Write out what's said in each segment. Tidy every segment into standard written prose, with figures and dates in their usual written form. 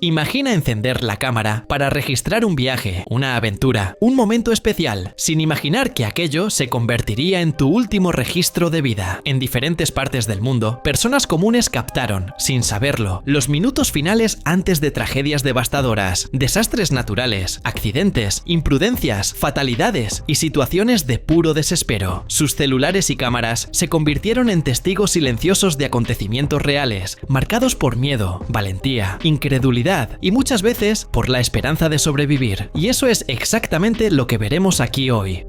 Imagina encender la cámara para registrar un viaje, una aventura, un momento especial, sin imaginar que aquello se convertiría en tu último registro de vida. En diferentes partes del mundo, personas comunes captaron, sin saberlo, los minutos finales antes de tragedias devastadoras, desastres naturales, accidentes, imprudencias, fatalidades y situaciones de puro desespero. Sus celulares y cámaras se convirtieron en testigos silenciosos de acontecimientos reales, marcados por miedo, valentía, incredulidad y muchas veces por la esperanza de sobrevivir. Y eso es exactamente lo que veremos aquí hoy.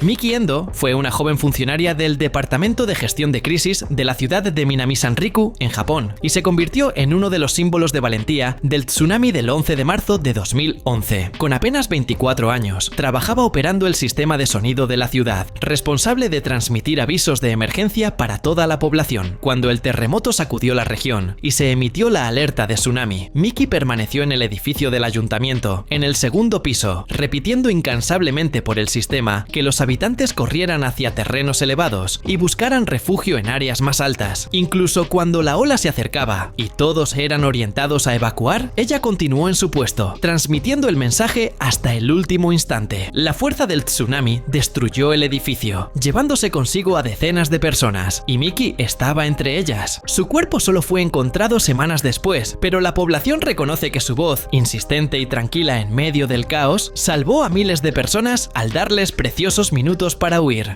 Miki Endo fue una joven funcionaria del Departamento de Gestión de Crisis de la ciudad de Minami-Sanriku, en Japón, y se convirtió en uno de los símbolos de valentía del tsunami del 11 de marzo de 2011. Con apenas 24 años, trabajaba operando el sistema de sonido de la ciudad, responsable de transmitir avisos de emergencia para toda la población. Cuando el terremoto sacudió la región y se emitió la alerta de tsunami, Miki permaneció en el edificio del ayuntamiento, en el segundo piso, repitiendo incansablemente por el sistema que los habitantes corrieran hacia terrenos elevados y buscaran refugio en áreas más altas. Incluso cuando la ola se acercaba y todos eran orientados a evacuar, ella continuó en su puesto, transmitiendo el mensaje hasta el último instante. La fuerza del tsunami destruyó el edificio, llevándose consigo a decenas de personas, y Miki estaba entre ellas. Su cuerpo solo fue encontrado semanas después, pero la población reconoce que su voz, insistente y tranquila en medio del caos, salvó a miles de personas al darles preciosos minutos para huir.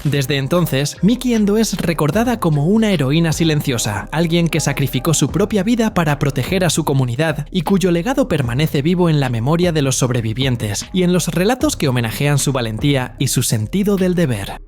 Desde entonces, Miki Endo es recordada como una heroína silenciosa, alguien que sacrificó su propia vida para proteger a su comunidad y cuyo legado permanece vivo en la memoria de los sobrevivientes y en los relatos que homenajean su valentía y su sentido del deber.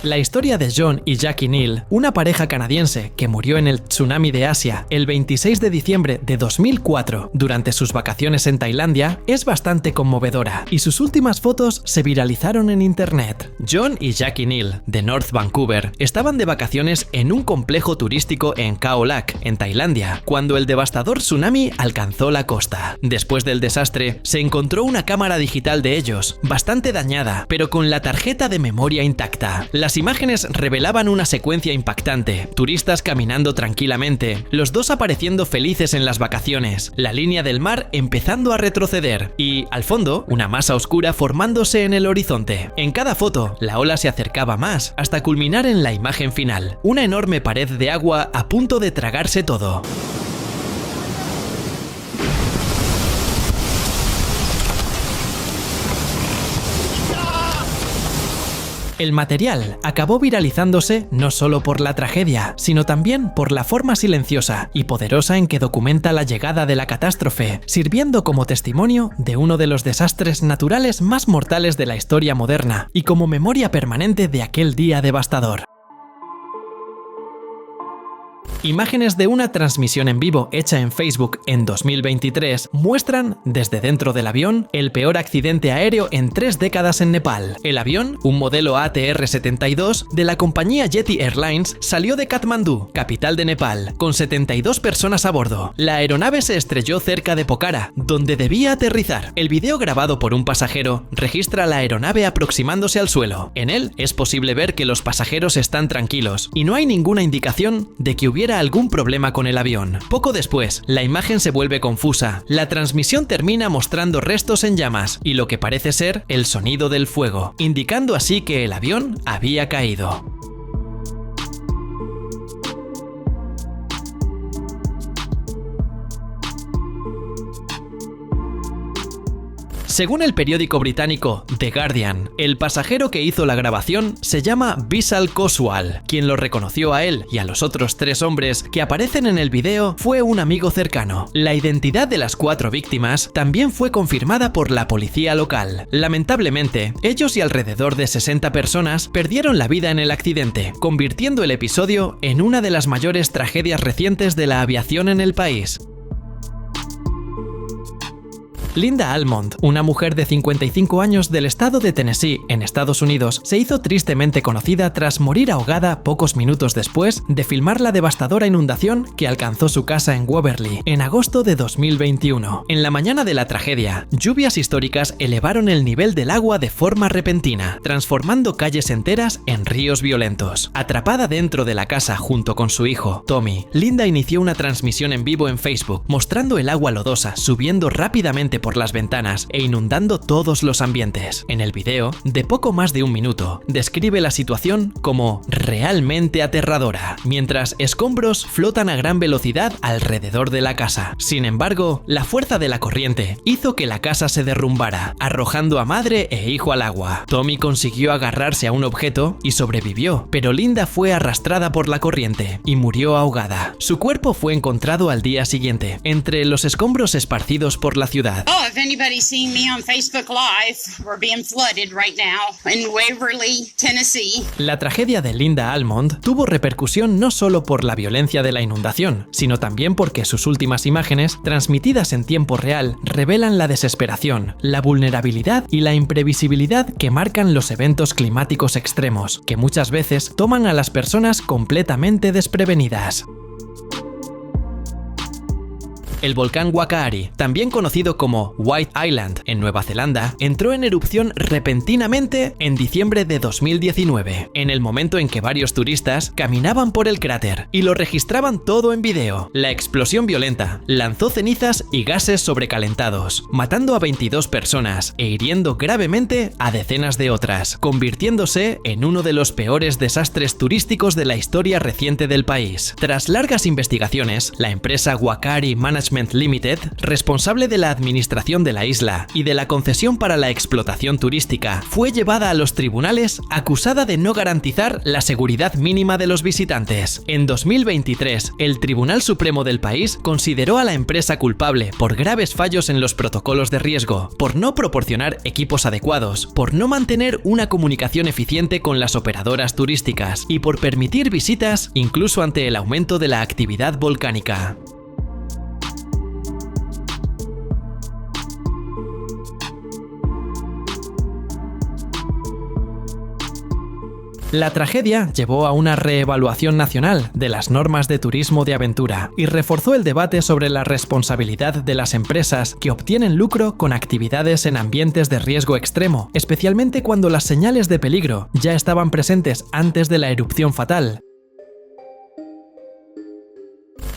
La historia de John y Jackie Neal, una pareja canadiense que murió en el tsunami de Asia el 26 de diciembre de 2004 durante sus vacaciones en Tailandia, es bastante conmovedora y sus últimas fotos se viralizaron en internet. John y Jackie Neal, de North Vancouver, estaban de vacaciones en un complejo turístico en Khao Lak, en Tailandia, cuando el devastador tsunami alcanzó la costa. Después del desastre, se encontró una cámara digital de ellos, bastante dañada, pero con la tarjeta de memoria intacta. Las imágenes revelaban una secuencia impactante, turistas caminando tranquilamente, los dos apareciendo felices en las vacaciones, la línea del mar empezando a retroceder y, al fondo, una masa oscura formándose en el horizonte. En cada foto, la ola se acercaba más, hasta culminar en la imagen final, una enorme pared de agua a punto de tragarse todo. El material acabó viralizándose no solo por la tragedia, sino también por la forma silenciosa y poderosa en que documenta la llegada de la catástrofe, sirviendo como testimonio de uno de los desastres naturales más mortales de la historia moderna y como memoria permanente de aquel día devastador. Imágenes de una transmisión en vivo hecha en Facebook en 2023 muestran, desde dentro del avión, el peor accidente aéreo en 3 décadas en Nepal. El avión, un modelo ATR-72 de la compañía Yeti Airlines, salió de Katmandú, capital de Nepal, con 72 personas a bordo. La aeronave se estrelló cerca de Pokhara, donde debía aterrizar. El video grabado por un pasajero registra la aeronave aproximándose al suelo. En él es posible ver que los pasajeros están tranquilos y no hay ninguna indicación de que hubiera algún problema con el avión. Poco después, la imagen se vuelve confusa. La transmisión termina mostrando restos en llamas y lo que parece ser el sonido del fuego, indicando así que el avión había caído. Según el periódico británico The Guardian, el pasajero que hizo la grabación se llama Vishal Khoswal. Quien lo reconoció a él y a los otros 3 hombres que aparecen en el video fue un amigo cercano. La identidad de las 4 víctimas también fue confirmada por la policía local. Lamentablemente, ellos y alrededor de 60 personas perdieron la vida en el accidente, convirtiendo el episodio en una de las mayores tragedias recientes de la aviación en el país. Linda Almond, una mujer de 55 años del estado de Tennessee, en Estados Unidos, se hizo tristemente conocida tras morir ahogada pocos minutos después de filmar la devastadora inundación que alcanzó su casa en Waverly en agosto de 2021. En la mañana de la tragedia, lluvias históricas elevaron el nivel del agua de forma repentina, transformando calles enteras en ríos violentos. Atrapada dentro de la casa junto con su hijo, Tommy, Linda inició una transmisión en vivo en Facebook, mostrando el agua lodosa subiendo rápidamente por las ventanas e inundando todos los ambientes. En el video, de poco más de un minuto, describe la situación como realmente aterradora, mientras escombros flotan a gran velocidad alrededor de la casa. Sin embargo, la fuerza de la corriente hizo que la casa se derrumbara, arrojando a madre e hijo al agua. Tommy consiguió agarrarse a un objeto y sobrevivió, pero Linda fue arrastrada por la corriente y murió ahogada. Su cuerpo fue encontrado al día siguiente, entre los escombros esparcidos por la ciudad. If anybody's seen me on Facebook Live, we're being flooded right now in Waverly, Tennessee. La tragedia de Linda Almond tuvo repercusión no solo por la violencia de la inundación, sino también porque sus últimas imágenes, transmitidas en tiempo real, revelan la desesperación, la vulnerabilidad y la imprevisibilidad que marcan los eventos climáticos extremos, que muchas veces toman a las personas completamente desprevenidas. El volcán Wakaari, también conocido como White Island en Nueva Zelanda, entró en erupción repentinamente en diciembre de 2019, en el momento en que varios turistas caminaban por el cráter y lo registraban todo en video. La explosión violenta lanzó cenizas y gases sobrecalentados, matando a 22 personas e hiriendo gravemente a decenas de otras, convirtiéndose en uno de los peores desastres turísticos de la historia reciente del país. Tras largas investigaciones, la empresa Wakaari Management Limited, responsable de la administración de la isla y de la concesión para la explotación turística, fue llevada a los tribunales acusada de no garantizar la seguridad mínima de los visitantes. En 2023, el Tribunal Supremo del país consideró a la empresa culpable por graves fallos en los protocolos de riesgo, por no proporcionar equipos adecuados, por no mantener una comunicación eficiente con las operadoras turísticas y por permitir visitas incluso ante el aumento de la actividad volcánica. La tragedia llevó a una reevaluación nacional de las normas de turismo de aventura y reforzó el debate sobre la responsabilidad de las empresas que obtienen lucro con actividades en ambientes de riesgo extremo, especialmente cuando las señales de peligro ya estaban presentes antes de la erupción fatal.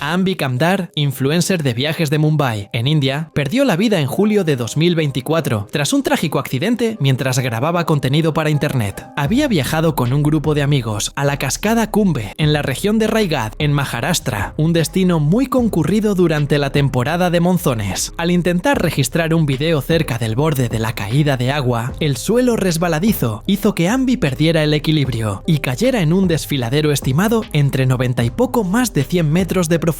Ambi Kamdar, influencer de viajes de Mumbai, en India, perdió la vida en julio de 2024 tras un trágico accidente mientras grababa contenido para internet. Había viajado con un grupo de amigos a la cascada Kumbhe, en la región de Raigad, en Maharashtra, un destino muy concurrido durante la temporada de monzones. Al intentar registrar un video cerca del borde de la caída de agua, el suelo resbaladizo hizo que Ambi perdiera el equilibrio y cayera en un desfiladero estimado entre 90 y poco más de 100 metros de profundidad.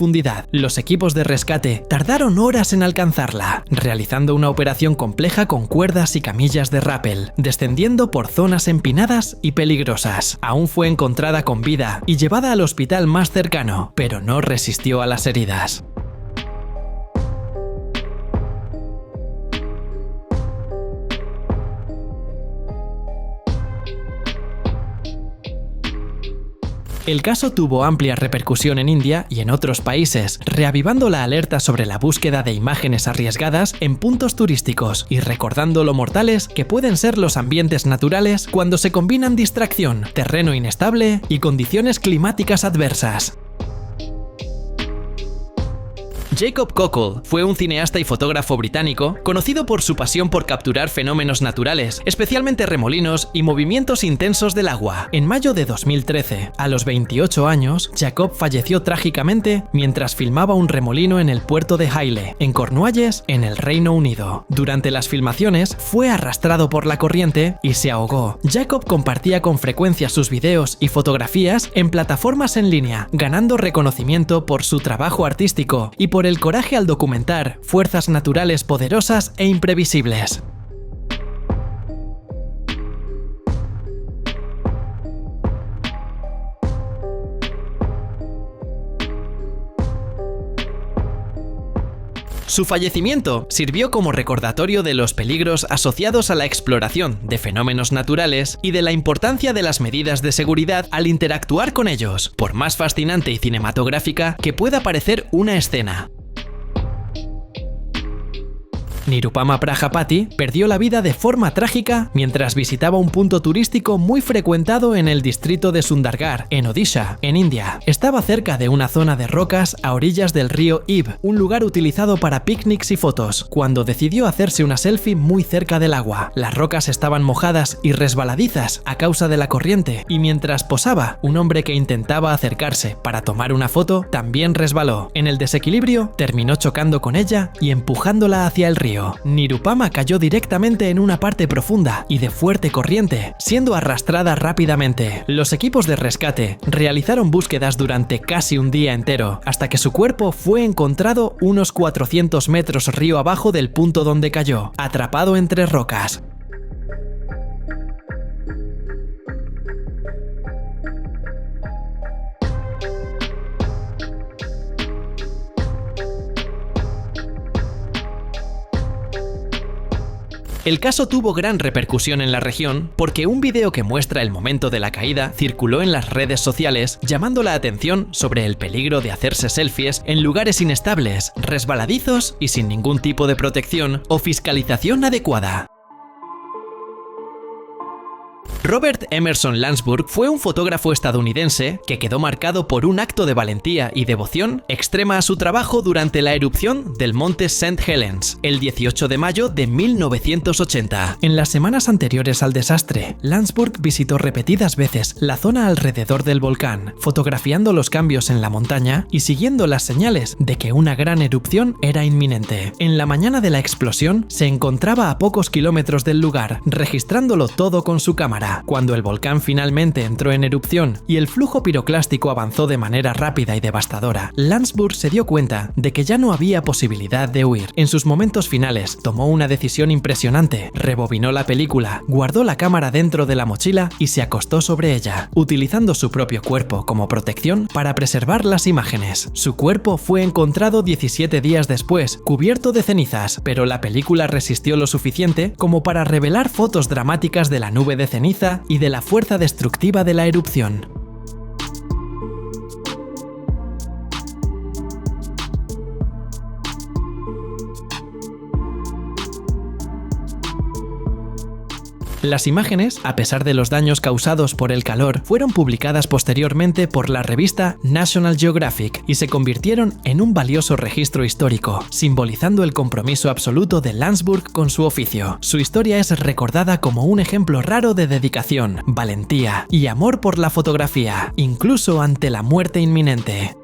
Los equipos de rescate tardaron horas en alcanzarla, realizando una operación compleja con cuerdas y camillas de rappel, descendiendo por zonas empinadas y peligrosas. Aún fue encontrada con vida y llevada al hospital más cercano, pero no resistió a las heridas. El caso tuvo amplia repercusión en India y en otros países, reavivando la alerta sobre la búsqueda de imágenes arriesgadas en puntos turísticos y recordando lo mortales que pueden ser los ambientes naturales cuando se combinan distracción, terreno inestable y condiciones climáticas adversas. Jacob Cockle fue un cineasta y fotógrafo británico conocido por su pasión por capturar fenómenos naturales, especialmente remolinos y movimientos intensos del agua. En mayo de 2013, a los 28 años, Jacob falleció trágicamente mientras filmaba un remolino en el puerto de Haile, en Cornualles, en el Reino Unido. Durante las filmaciones, fue arrastrado por la corriente y se ahogó. Jacob compartía con frecuencia sus videos y fotografías en plataformas en línea, ganando reconocimiento por su trabajo artístico y por el coraje al documentar fuerzas naturales poderosas e imprevisibles. Su fallecimiento sirvió como recordatorio de los peligros asociados a la exploración de fenómenos naturales y de la importancia de las medidas de seguridad al interactuar con ellos, por más fascinante y cinematográfica que pueda parecer una escena. Nirupama Prajapati perdió la vida de forma trágica mientras visitaba un punto turístico muy frecuentado en el distrito de Sundargarh, en Odisha, en India. Estaba cerca de una zona de rocas a orillas del río Ib, un lugar utilizado para picnics y fotos, cuando decidió hacerse una selfie muy cerca del agua. Las rocas estaban mojadas y resbaladizas a causa de la corriente, y mientras posaba, un hombre que intentaba acercarse para tomar una foto también resbaló. En el desequilibrio, terminó chocando con ella y empujándola hacia el río. Nirupama cayó directamente en una parte profunda y de fuerte corriente, siendo arrastrada rápidamente. Los equipos de rescate realizaron búsquedas durante casi un día entero, hasta que su cuerpo fue encontrado unos 400 metros río abajo del punto donde cayó, atrapado entre rocas. El caso tuvo gran repercusión en la región porque un video que muestra el momento de la caída circuló en las redes sociales, llamando la atención sobre el peligro de hacerse selfies en lugares inestables, resbaladizos y sin ningún tipo de protección o fiscalización adecuada. Robert Emerson Landsburg fue un fotógrafo estadounidense que quedó marcado por un acto de valentía y devoción extrema a su trabajo durante la erupción del monte St. Helens, el 18 de mayo de 1980. En las semanas anteriores al desastre, Landsburg visitó repetidas veces la zona alrededor del volcán, fotografiando los cambios en la montaña y siguiendo las señales de que una gran erupción era inminente. En la mañana de la explosión, se encontraba a pocos kilómetros del lugar, registrándolo todo con su cámara. Cuando el volcán finalmente entró en erupción y el flujo piroclástico avanzó de manera rápida y devastadora, Landsburg se dio cuenta de que ya no había posibilidad de huir. En sus momentos finales, tomó una decisión impresionante, rebobinó la película, guardó la cámara dentro de la mochila y se acostó sobre ella, utilizando su propio cuerpo como protección para preservar las imágenes. Su cuerpo fue encontrado 17 días después, cubierto de cenizas, pero la película resistió lo suficiente como para revelar fotos dramáticas de la nube de ceniza y de la fuerza destructiva de la erupción. Las imágenes, a pesar de los daños causados por el calor, fueron publicadas posteriormente por la revista National Geographic y se convirtieron en un valioso registro histórico, simbolizando el compromiso absoluto de Landsburg con su oficio. Su historia es recordada como un ejemplo raro de dedicación, valentía y amor por la fotografía, incluso ante la muerte inminente.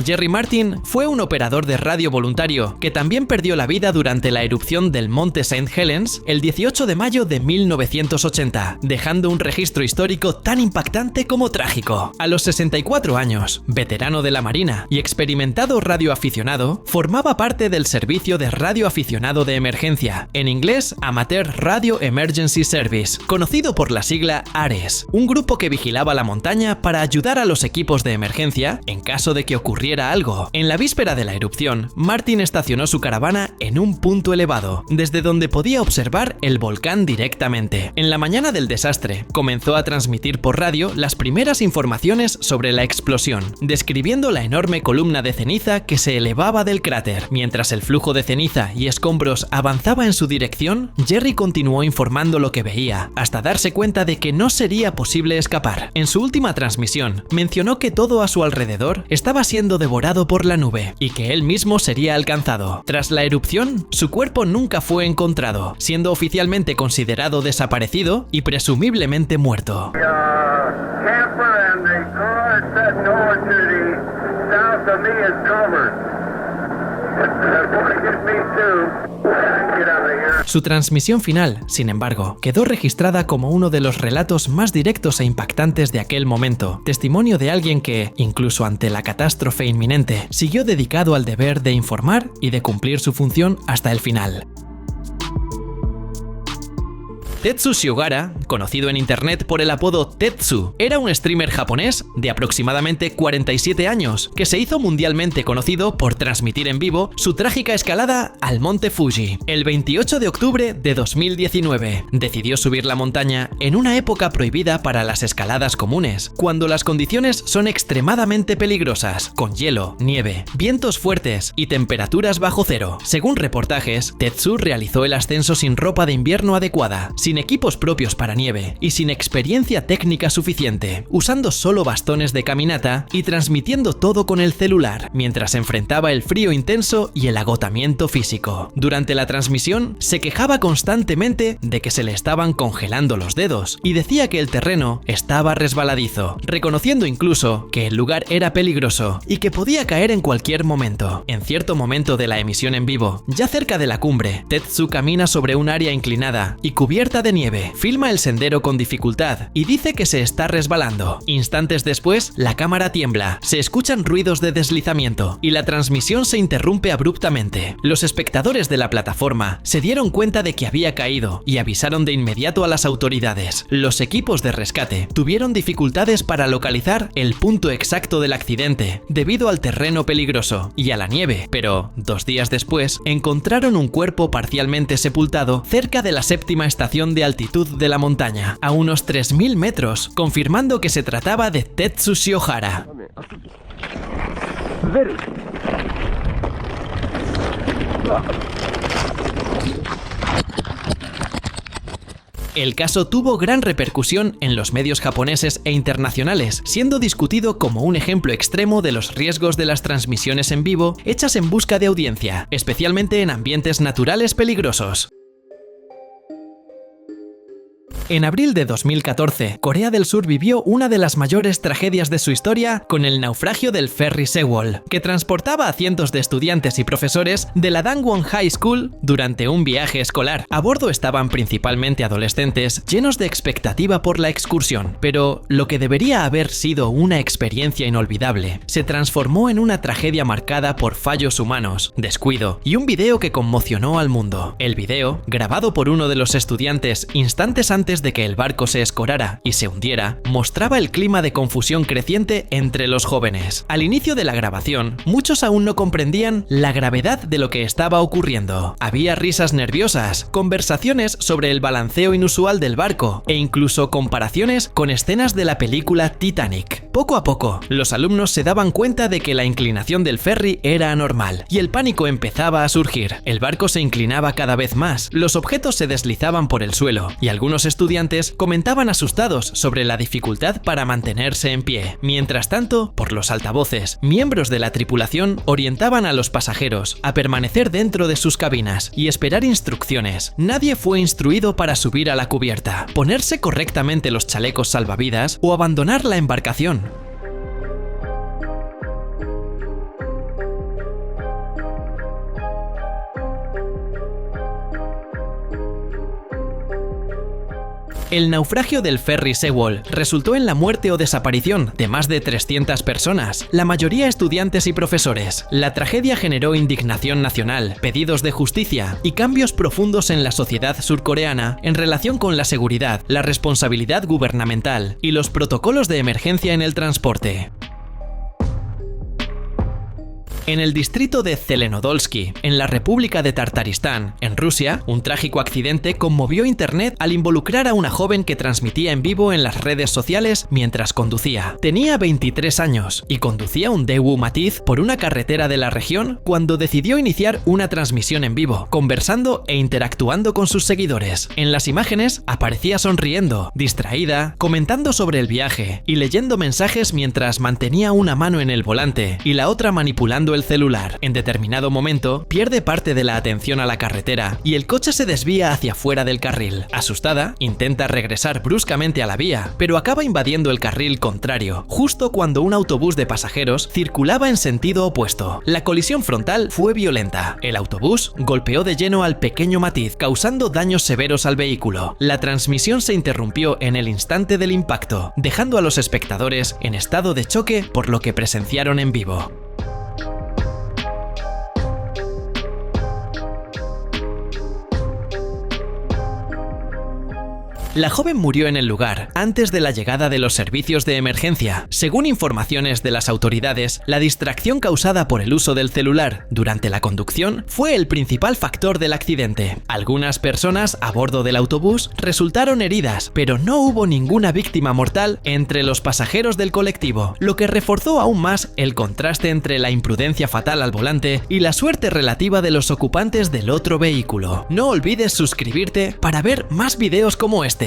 Jerry Martin fue un operador de radio voluntario que también perdió la vida durante la erupción del monte St. Helens el 18 de mayo de 1980, dejando un registro histórico tan impactante como trágico. A los 64 años, veterano de la Marina y experimentado radioaficionado, formaba parte del servicio de radioaficionado de emergencia, en inglés Amateur Radio Emergency Service, conocido por la sigla ARES, un grupo que vigilaba la montaña para ayudar a los equipos de emergencia en caso de que ocurriera algo. En la víspera de la erupción, Martin estacionó su caravana en un punto elevado, desde donde podía observar el volcán directamente. En la mañana del desastre, comenzó a transmitir por radio las primeras informaciones sobre la explosión, describiendo la enorme columna de ceniza que se elevaba del cráter. Mientras el flujo de ceniza y escombros avanzaba en su dirección, Jerry continuó informando lo que veía, hasta darse cuenta de que no sería posible escapar. En su última transmisión, mencionó que todo a su alrededor estaba siendo devorado por la nube y que él mismo sería alcanzado. Tras la erupción, su cuerpo nunca fue encontrado, siendo oficialmente considerado desaparecido y presumiblemente muerto. Su transmisión final, sin embargo, quedó registrada como uno de los relatos más directos e impactantes de aquel momento, testimonio de alguien que, incluso ante la catástrofe inminente, siguió dedicado al deber de informar y de cumplir su función hasta el final. Tetsu Shiogara, conocido en internet por el apodo Tetsu, era un streamer japonés de aproximadamente 47 años, que se hizo mundialmente conocido por transmitir en vivo su trágica escalada al monte Fuji. El 28 de octubre de 2019, decidió subir la montaña en una época prohibida para las escaladas comunes, cuando las condiciones son extremadamente peligrosas, con hielo, nieve, vientos fuertes y temperaturas bajo cero. Según reportajes, Tetsu realizó el ascenso sin ropa de invierno adecuada, sin equipos propios para nieve y sin experiencia técnica suficiente, usando solo bastones de caminata y transmitiendo todo con el celular, mientras enfrentaba el frío intenso y el agotamiento físico. Durante la transmisión, se quejaba constantemente de que se le estaban congelando los dedos y decía que el terreno estaba resbaladizo, reconociendo incluso que el lugar era peligroso y que podía caer en cualquier momento. En cierto momento de la emisión en vivo, ya cerca de la cumbre, Tetsu camina sobre un área inclinada y cubierta de nieve, filma el sendero con dificultad y dice que se está resbalando. Instantes después, la cámara tiembla, se escuchan ruidos de deslizamiento y la transmisión se interrumpe abruptamente. Los espectadores de la plataforma se dieron cuenta de que había caído y avisaron de inmediato a las autoridades. Los equipos de rescate tuvieron dificultades para localizar el punto exacto del accidente debido al terreno peligroso y a la nieve, pero 2 días después encontraron un cuerpo parcialmente sepultado cerca de la 7ª estación de altitud de la montaña, a unos 3000 metros, confirmando que se trataba de Tetsu Shiogara. El caso tuvo gran repercusión en los medios japoneses e internacionales, siendo discutido como un ejemplo extremo de los riesgos de las transmisiones en vivo hechas en busca de audiencia, especialmente en ambientes naturales peligrosos. En abril de 2014, Corea del Sur vivió una de las mayores tragedias de su historia con el naufragio del ferry Sewol, que transportaba a cientos de estudiantes y profesores de la Dangwon High School durante un viaje escolar. A bordo estaban principalmente adolescentes llenos de expectativa por la excursión, pero lo que debería haber sido una experiencia inolvidable se transformó en una tragedia marcada por fallos humanos, descuido y un video que conmocionó al mundo. El video, grabado por uno de los estudiantes instantes antes de que el barco se escorara y se hundiera, mostraba el clima de confusión creciente entre los jóvenes. Al inicio de la grabación, muchos aún no comprendían la gravedad de lo que estaba ocurriendo. Había risas nerviosas, conversaciones sobre el balanceo inusual del barco e incluso comparaciones con escenas de la película Titanic. Poco a poco, los alumnos se daban cuenta de que la inclinación del ferry era anormal y el pánico empezaba a surgir. El barco se inclinaba cada vez más, los objetos se deslizaban por el suelo y algunos estudiantes comentaban asustados sobre la dificultad para mantenerse en pie. Mientras tanto, por los altavoces, miembros de la tripulación orientaban a los pasajeros a permanecer dentro de sus cabinas y esperar instrucciones. Nadie fue instruido para subir a la cubierta, ponerse correctamente los chalecos salvavidas o abandonar la embarcación. El naufragio del ferry Sewol resultó en la muerte o desaparición de más de 300 personas, la mayoría estudiantes y profesores. La tragedia generó indignación nacional, pedidos de justicia y cambios profundos en la sociedad surcoreana en relación con la seguridad, la responsabilidad gubernamental y los protocolos de emergencia en el transporte. En el distrito de Zelenodolsky, en la República de Tartaristán, en Rusia, un trágico accidente conmovió Internet al involucrar a una joven que transmitía en vivo en las redes sociales mientras conducía. Tenía 23 años y conducía un Daewoo Matiz por una carretera de la región cuando decidió iniciar una transmisión en vivo, conversando e interactuando con sus seguidores. En las imágenes aparecía sonriendo, distraída, comentando sobre el viaje y leyendo mensajes mientras mantenía una mano en el volante y la otra manipulando el celular. En determinado momento, pierde parte de la atención a la carretera y el coche se desvía hacia fuera del carril. Asustada, intenta regresar bruscamente a la vía, pero acaba invadiendo el carril contrario, justo cuando un autobús de pasajeros circulaba en sentido opuesto. La colisión frontal fue violenta. El autobús golpeó de lleno al pequeño Matiz, causando daños severos al vehículo. La transmisión se interrumpió en el instante del impacto, dejando a los espectadores en estado de choque por lo que presenciaron en vivo. La joven murió en el lugar antes de la llegada de los servicios de emergencia. Según informaciones de las autoridades, la distracción causada por el uso del celular durante la conducción fue el principal factor del accidente. Algunas personas a bordo del autobús resultaron heridas, pero no hubo ninguna víctima mortal entre los pasajeros del colectivo, lo que reforzó aún más el contraste entre la imprudencia fatal al volante y la suerte relativa de los ocupantes del otro vehículo. No olvides suscribirte para ver más videos como este.